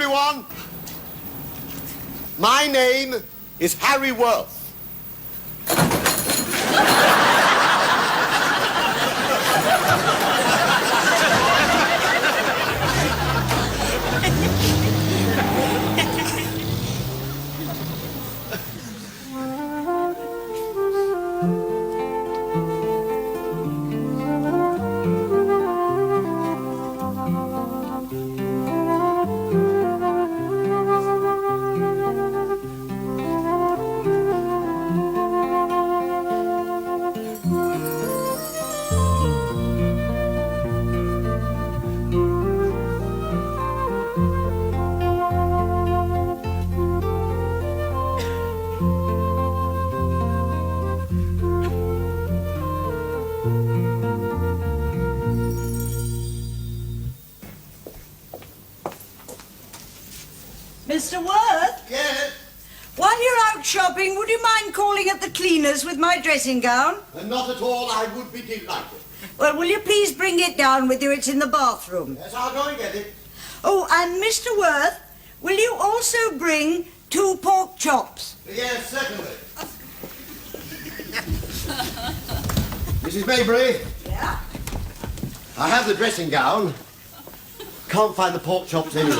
everyone. My name is Harry Worth. Mr. Worth? Yes? While you're out shopping, would you mind calling at the cleaners with my dressing gown? Not at all. I would be delighted. Well, will you please bring it down with you? It's in the bathroom. Yes, I'll go and get it. Oh, and Mr. Worth, will you also bring 2 pork chops? Yes, certainly. Mrs. Maybury? Yeah? I have the dressing gown. Can't find the pork chops anywhere.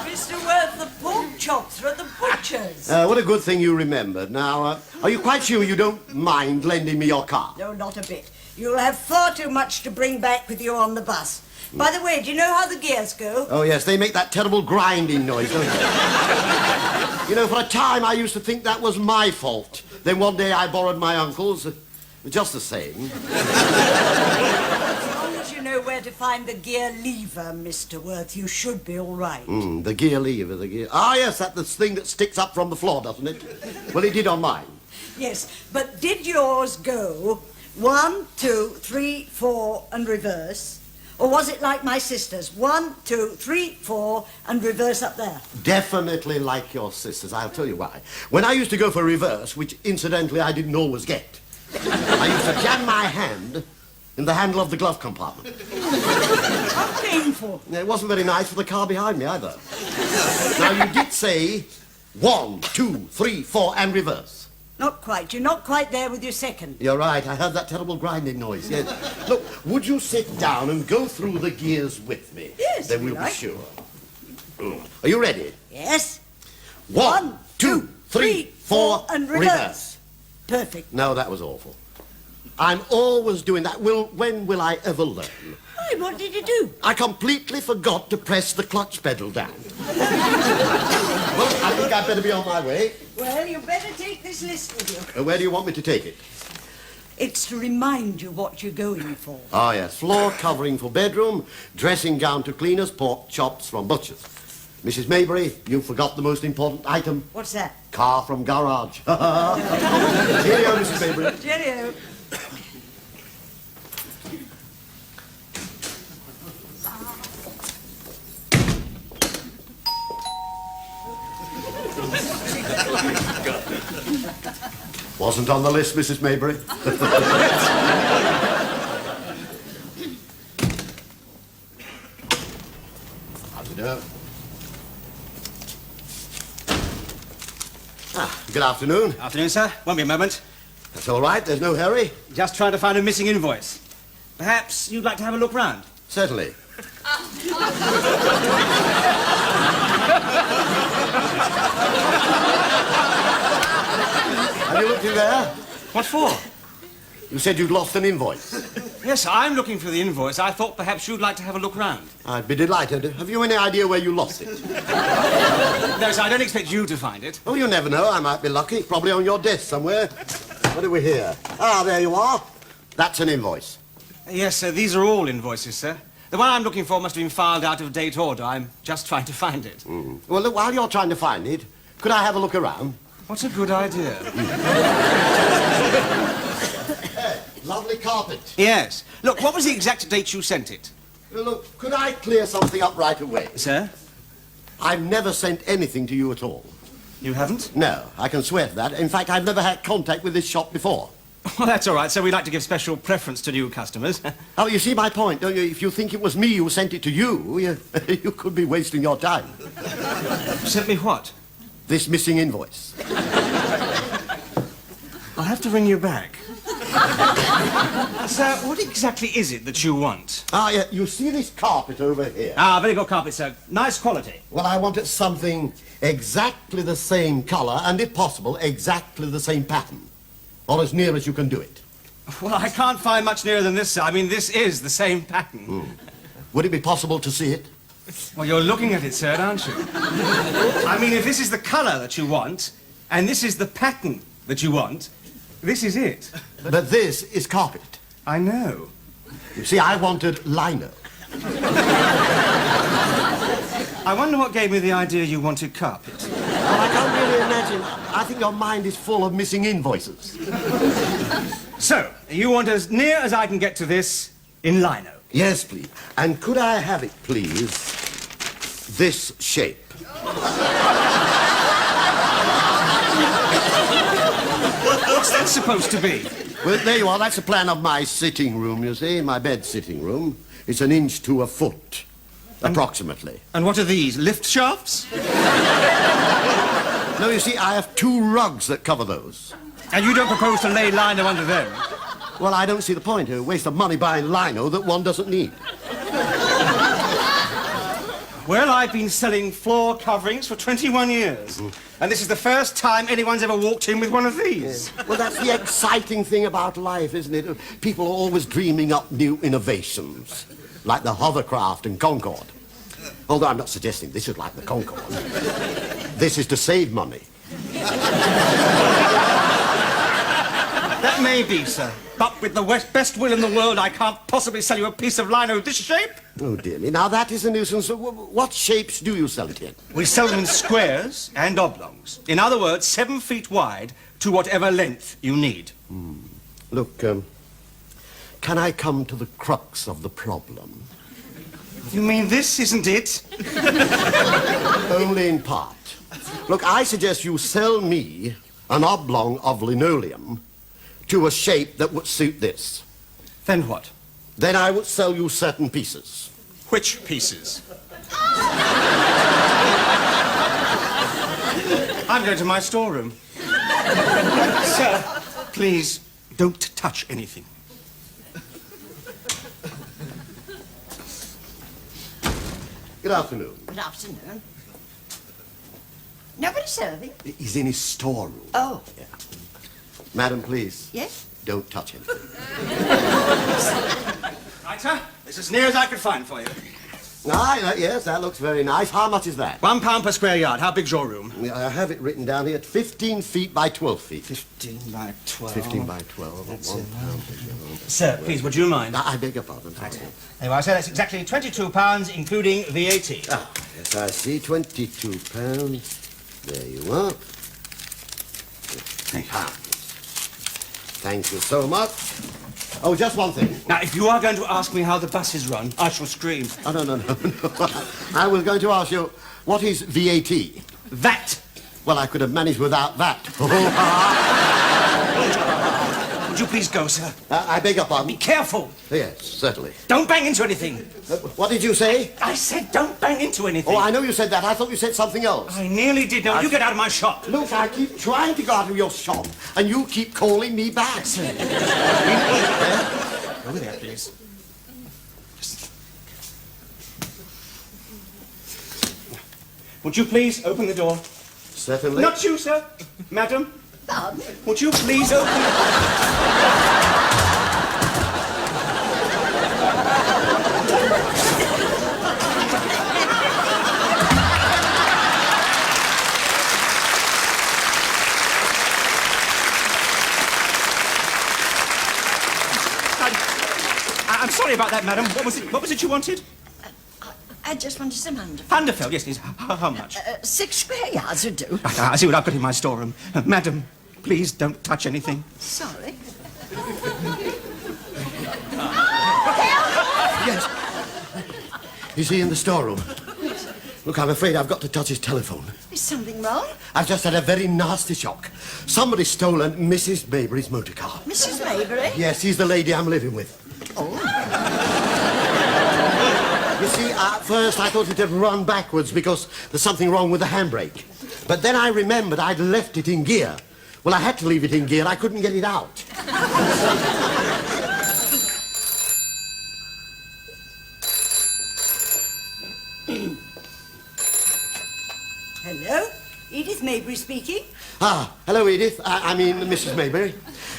Mr. Worth, the pork chops are at the butcher's. What a good thing you remembered. Now, are you quite sure you don't mind lending me your car? No, not a bit. You'll have far too much to bring back with you on the bus. By the way, do you know how the gears go? Oh, yes, they make that terrible grinding noise, don't they? You know, for a time I used to think that was my fault. Then one day I borrowed my uncle's. Just the same. As long as you know where to find the gear lever, Mr. Worth, you should be all right. The gear lever, the gear... Ah, yes, that's the thing that sticks up from the floor, doesn't it? Well, it did on mine. Yes, but did yours go 1, 2, 3, 4 and reverse? Or was it like my sister's? 1, 2, 3, 4 and reverse up there? Definitely like your sister's. I'll tell you why. When I used to go for reverse, which incidentally I didn't always get, I used to jam my hand in the handle of the glove compartment. How painful. It wasn't very nice for the car behind me either. Now, you did say 1, 2, 3, 4 and reverse. Not quite. You're not quite there with your second. You're right. I heard that terrible grinding noise. Yes. Look, would you sit down and go through the gears with me? Yes, Then if you we'll like. be sure. Are you ready? Yes. 1, 2, 3, 4 and reverse. Perfect. No, that was awful. I'm always doing that. When will I ever learn? Why, what did you do? I completely forgot to press the clutch pedal down. Well, I think I'd better be on my way. Well, you better take this list with you. Where do you want me to take it? It's to remind you what you're going for. Oh, yes. Floor covering for bedroom, dressing gown to cleaners, pork chops from butchers. Mrs. Maybury, you forgot the most important item. What's that? Car from garage. Cheerio, Mrs. Maybury. Cheerio. Wasn't on the list, Mrs. Maybury. How's it go? Good afternoon. Afternoon, sir. Won't be a moment. That's all right. There's no hurry. Just trying to find a missing invoice. Perhaps you'd like to have a look round? Certainly. Have you looked in there? What for? You said you'd lost an invoice. Yes, I'm looking for the invoice. I thought perhaps you'd like to have a look round. I'd be delighted. Have you any idea where you lost it? No, sir, I don't expect you to find it. Oh, you never know. I might be lucky. Probably on your desk somewhere. What do we hear? Ah, there you are. That's an invoice. Yes, sir, these are all invoices, sir. The one I'm looking for must have been filed out of date order. I'm just trying to find it. Well, look, while you're trying to find it, could I have a look around? What's a good idea? Hey, lovely carpet. Yes. Look, what was the exact date you sent it? Well, look, could I clear something up right away? Sir? I've never sent anything to you at all. You haven't? No, I can swear to that. In fact, I've never had contact with this shop before. Well, that's all right, sir. We like to give special preference to new customers. Oh, you see my point, don't you? If you think it was me who sent it to you, you could be wasting your time. Sent me what? This missing invoice. I'll have to ring you back. Sir, what exactly is it that you want? Ah, yeah, you see this carpet over here? Ah, very good carpet, sir. Nice quality. Well, I wanted something exactly the same colour, and if possible, exactly the same pattern. Or as near as you can do it. Well, I can't find much nearer than this, sir. I mean, this is the same pattern. Would it be possible to see it? Well, you're looking at it, sir, aren't you? I mean, if this is the colour that you want, and this is the pattern that you want, this is it. But this is carpet. I know. You see, I wanted lino. I wonder what gave me the idea you wanted carpet. Well, I can't really imagine. I think your mind is full of missing invoices. So, you want as near as I can get to this in lino? Yes, please. And could I have it, please, this shape? What's that supposed to be? Well, there you are. That's a plan of my sitting room, you see, my bed sitting room. It's 1 inch to a foot, approximately. And what are these, lift shafts? No, you see, I have 2 rugs that cover those. And you don't propose to lay lino under them? Well, I don't see the point. A waste of money buying lino that one doesn't need. Well, I've been selling floor coverings for 21 years. And this is the first time anyone's ever walked in with one of these. Well, that's the exciting thing about life, isn't it? People are always dreaming up new innovations, like the hovercraft and Concorde. Although I'm not suggesting this is like the Concorde. This is to save money. That may be, sir. But with the best will in the world, I can't possibly sell you a piece of lino this shape. Oh, dear me. Now, that is a nuisance. What shapes do you sell it in? We sell them in squares and oblongs. In other words, 7 feet wide to whatever length you need. Look, can I come to the crux of the problem? You mean this isn't it? Only in part. Look, I suggest you sell me an oblong of linoleum to a shape that would suit this. Then what? Then I would sell you certain pieces. Which pieces? I'm going to my storeroom. Sir, please, don't touch anything. Good afternoon. Good afternoon. Nobody serving? He's in his storeroom. Oh. Yeah. Madam, please. Yes? Don't touch him. Right, sir. This is as near as I could find for you. Yes, that looks very nice. How much is that? £1 per square yard. How big's your room? I have it written down here at 15 feet by 12 feet. 15 by 12. 15 by 12. That's £1. Sir, please, would you mind? I beg your pardon. Right. Anyway, I say that's exactly £22, including VAT. Ah, yes, I see. £22. There you are. £50. Thank you so much. Oh, just one thing. Now, if you are going to ask me how the bus is run, I shall scream. Oh, no. I was going to ask you, what is VAT? That! Well, I could have managed without that. Would you please go, sir? I beg your pardon? Be careful. Yes, certainly. Don't bang into anything. What did you say? I said don't bang into anything. Oh, I know you said that. I thought you said something else. I nearly did. Now, you get out of my shop. Look, I keep trying to go out of your shop, and you keep calling me back. Over there, please. Would you please open the door? Certainly. Not you, sir. Madam. Would you please open the I'm sorry about that, madam. What was it you wanted? I just wanted some underfoot. Underfell, yes, please. How much? 6 square yards would do. I see what I've got in my storeroom. Madam, please don't touch anything. Sorry. Yes. Is he in the storeroom? Look, I'm afraid I've got to touch his telephone. Is something wrong? I've just had a very nasty shock. Somebody's stolen Mrs. Maybury's motor car. Mrs. Maybury? Yes, she's the lady I'm living with. Oh. You see, at first I thought it had run backwards because there's something wrong with the handbrake. But then I remembered I'd left it in gear. Well, I had to leave it in gear. I couldn't get it out. Hello? Edith Maybury speaking. Ah, hello, Edith. I mean, Mrs. Maybury.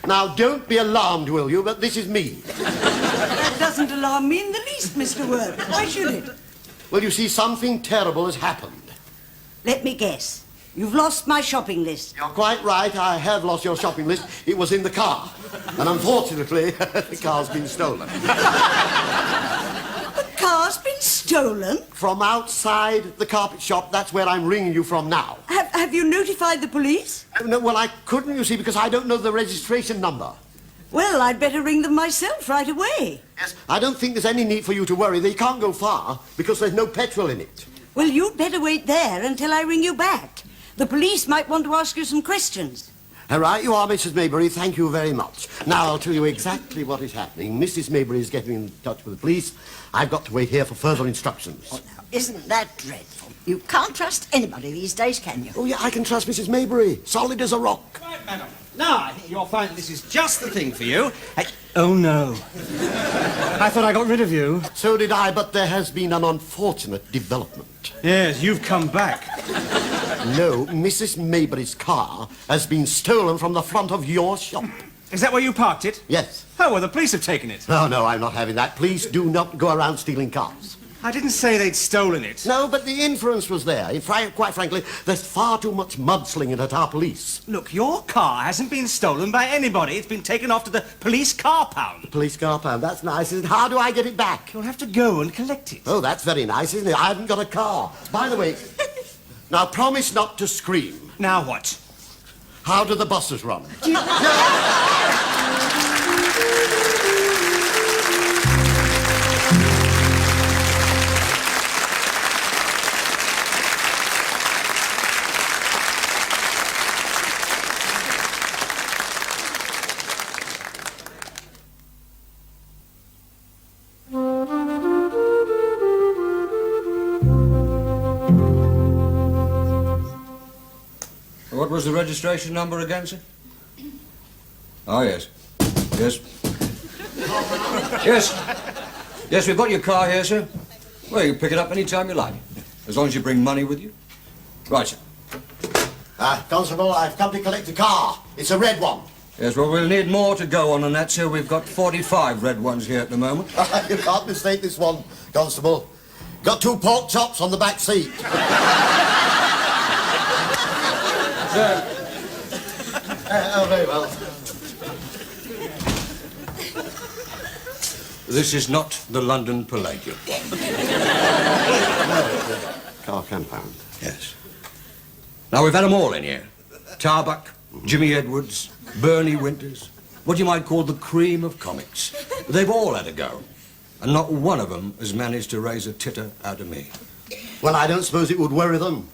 Now, don't be alarmed, will you, but this is me. That doesn't alarm me in the least, Mr. Worth. Why should it? Well, you see, something terrible has happened. Let me guess. You've lost my shopping list. You're quite right. I have lost your shopping list. It was in the car. And unfortunately, the car's been stolen. The car's been stolen? From outside the carpet shop, that's where I'm ringing you from now. Have you notified the police? No, well, I couldn't, you see, because I don't know the registration number. Well, I'd better ring them myself right away. Yes. I don't think there's any need for you to worry. They can't go far because there's no petrol in it. Well, you'd better wait there until I ring you back. The police might want to ask you some questions. All right, you are, Mrs. Maybury. Thank you very much. Now, I'll tell you exactly what is happening. Mrs. Maybury is getting in touch with the police. I've got to wait here for further instructions. Oh, now, isn't that dreadful? You can't trust anybody these days, can you? Oh, yeah, I can trust Mrs. Maybury. Solid as a rock. Right, madam. Now I think you'll find that this is just the thing for you. Oh, no. I thought I got rid of you. So did I, but there has been an unfortunate development. Yes, you've come back. No, Mrs. Maybury's car has been stolen from the front of your shop. Is that where you parked it? Yes. Oh, well, the police have taken it. No, no, I'm not having that. Please do not go around stealing cars. I didn't say they'd stolen it. No, but the inference was there. Quite frankly, there's far too much mudslinging at our police. Look, your car hasn't been stolen by anybody. It's been taken off to the police car pound. Police car pound, that's nice, isn't it? How do I get it back? You'll have to go and collect it. Oh, that's very nice, isn't it? I haven't got a car. By the way, now promise not to scream. Now what? How do the buses run? What was the registration number again, sir? Oh, yes. Yes. Yes. Yes, we've got your car here, sir. Well, you can pick it up any time you like, as long as you bring money with you. Right, sir. Constable, I've come to collect a car. It's a red one. Yes, well, we'll need more to go on than that, sir. We've got 45 red ones here at the moment. You can't mistake this one, Constable. Got 2 pork chops on the back seat. Sir. Oh, very well. This is not the London Palladium. Car compound. Yes. Now, we've had them all in here. Tarbuck, Jimmy Edwards, Bernie Winters, what you might call the cream of comics. They've all had a go, and not one of them has managed to raise a titter out of me. Well, I don't suppose it would worry them.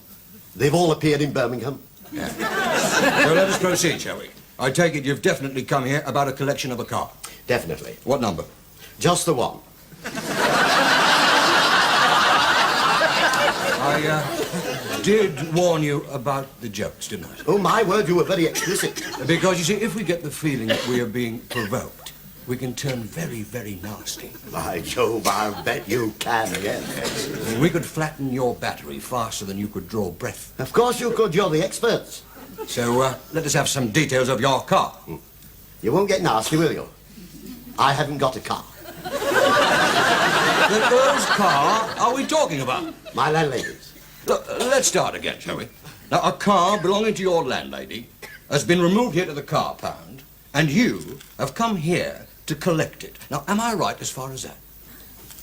They've all appeared in Birmingham. Yeah. So let us proceed, shall we? I take it you've definitely come here about a collection of a car. Definitely. What number? Just the one. I did warn you about the jokes, didn't I? Oh, my word, you were very explicit. Because, you see, if we get the feeling that we are being provoked, we can turn very, very nasty. By Jove, I'll bet you can, yes. And we could flatten your battery faster than you could draw breath. Of course you could, you're the experts. So, let us have some details of your car. You won't get nasty, will you? I haven't got a car. Whose car are we talking about? My landlady's. Look, let's start again, shall we? Now, a car belonging to your landlady has been removed here to the car pound, and you have come here to collect it. Now, am I right as far as that?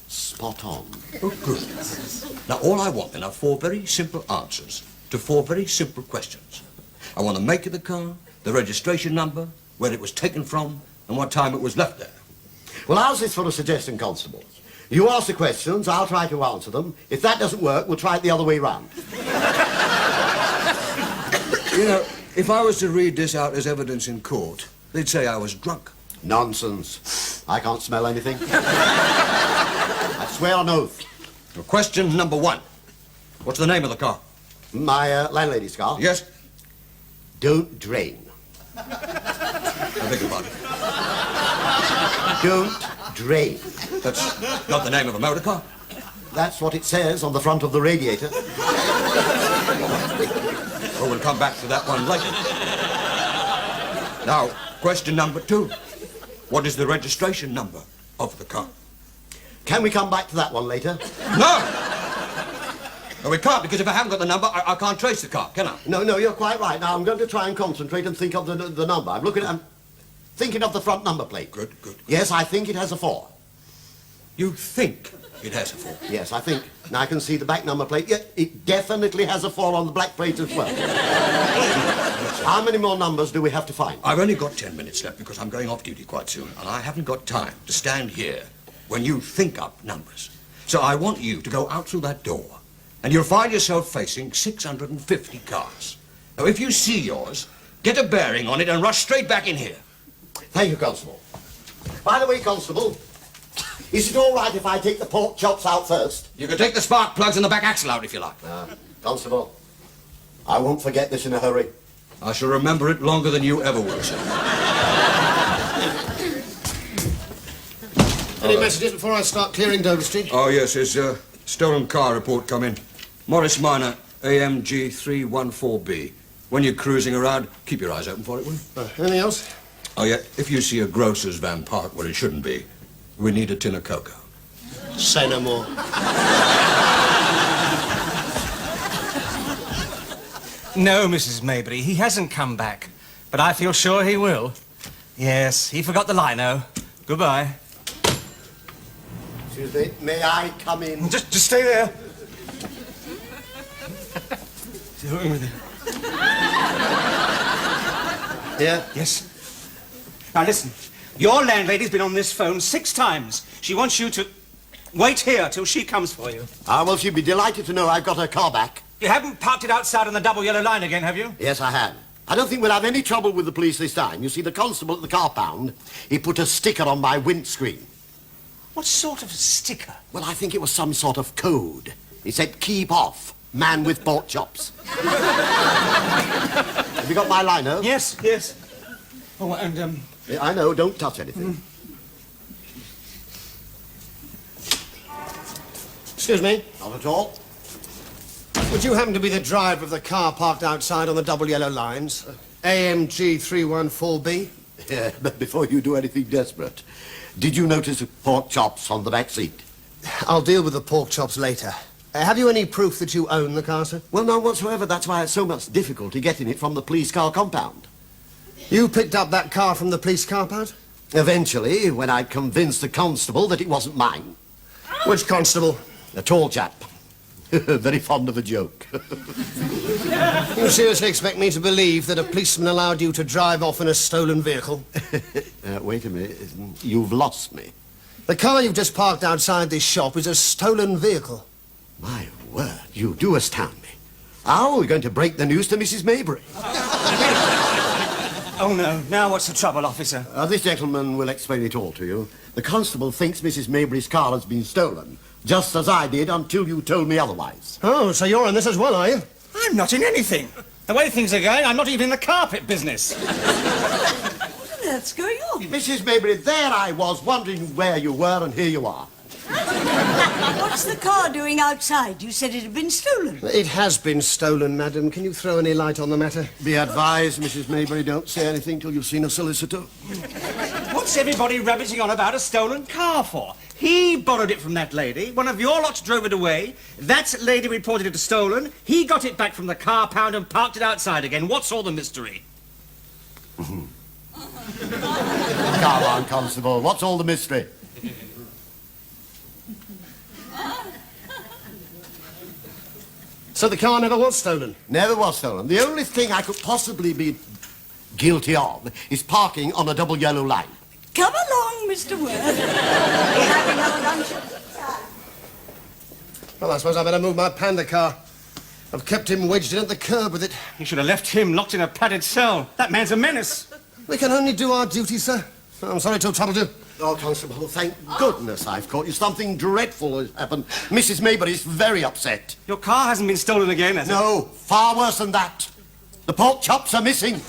Spot on. Oh, good. Now, all I want then are 4 very simple answers to 4 very simple questions. I want the make of the car, the registration number, where it was taken from, and what time it was left there. Well, how's this for a suggestion, Constable? You ask the questions, I'll try to answer them. If that doesn't work, we'll try it the other way round. You know, if I was to read this out as evidence in court, they'd say I was drunk. Nonsense. I can't smell anything. I swear on oath. Well, question number 1. What's the name of the car? My landlady's car? Yes? Don't drain. I beg your pardon. Don't drain. That's not the name of a motor car. That's what it says on the front of the radiator. Well, we'll come back to that one later. Now, question number 2. What is the registration number of the car? Can we come back to that one later? No! No, we can't, because if I haven't got the number, I can't trace the car, can I? No, you're quite right. Now, I'm going to try and concentrate and think of the number. I'm thinking of the front number plate. Good. Yes, I think it has a 4. You think it has a 4? Yes, I think. Now I can see the back number plate. Yeah, it definitely has a 4 on the black plate as well. How many more numbers do we have to find? I've only got 10 minutes left because I'm going off duty quite soon, and I haven't got time to stand here when you think up numbers. So I want you to go out through that door, and you'll find yourself facing 650 cars. Now, if you see yours, get a bearing on it and rush straight back in here. Thank you, Constable. By the way, Constable, is it all right if I take the pork chops out first? You can take the spark plugs and the back axle out if you like. Constable, I won't forget this in a hurry. I shall remember it longer than you ever will, sir. Any messages before I start clearing Dover Street? Oh, yes, there's a stolen car report come in. Morris Minor, AMG 314B. When you're cruising around, keep your eyes open for it, will you? Anything else? Oh, yeah, if you see a grocer's van parked where it shouldn't be, we need a tin of cocoa. Say no more. No, Mrs. Maybury, he hasn't come back. But I feel sure he will. Yes, he forgot the lino. Goodbye. Excuse me, may I come in? Just stay there. Dealing with it. Yeah? Yes. Now listen, your landlady's been on this phone 6 times. She wants you to wait here till she comes for you. Well, she'd be delighted to know I've got her car back. You haven't parked it outside on the double yellow line again, have you? Yes, I have. I don't think we'll have any trouble with the police this time. You see, the constable at the car pound, he put a sticker on my windscreen. What sort of sticker? Well, I think it was some sort of code. It said, keep off, man with pork chops. Have you got my lino? Yes. Oh, and, Yeah, I know, don't touch anything. Excuse me. Not at all. Would you happen to be the driver of the car parked outside on the double yellow lines? AMG 314B? Yeah, but before you do anything desperate, did you notice the pork chops on the back seat? I'll deal with the pork chops later. Have you any proof that you own the car, sir? Well, none whatsoever. That's why it's so much difficulty getting it from the police car compound. You picked up that car from the police car park? Eventually, when I'd convinced the constable that it wasn't mine. Which constable? A tall chap. Very fond of a joke. You seriously expect me to believe that a policeman allowed you to drive off in a stolen vehicle? Wait a minute. You've lost me. The car you've just parked outside this shop is a stolen vehicle. My word, you do astound me. How are we going to break the news to Mrs. Maybury? oh no, now what's the trouble, officer? This gentleman will explain it all to you. The constable thinks Mrs. Maybury's car has been stolen, just as I did until you told me otherwise. Oh, so you're in this as well, are you? I'm not in anything. The way things are going, I'm not even in the carpet business. What on earth's going on? Mrs. Maybury, there I was, wondering where you were, and here you are. What's the car doing outside? You said it had been stolen. It has been stolen, madam. Can you throw any light on the matter? Be advised, Mrs. Maybury, don't say anything till you've seen a solicitor. What's everybody rabbiting on about a stolen car for? He borrowed it from that lady. One of your lot drove it away. That lady reported it as stolen. He got it back from the car pound and parked it outside again. What's all the mystery? Come on, Constable. What's all the mystery? So the car never was stolen? Never was stolen. The only thing I could possibly be guilty of is parking on a double yellow line. Come along, Mr. Worth. We're having our lunch at the time. Well, I suppose I better move my panda car. I've kept him wedged in at the curb with it. You should have left him locked in a padded cell. That man's a menace. We can only do our duty, sir. I'm sorry to have troubled you. Oh, Constable, thank goodness I've caught you. Something dreadful has happened. Mrs. Maybury is very upset. Your car hasn't been stolen again, has it? No, far worse than that. The pork chops are missing.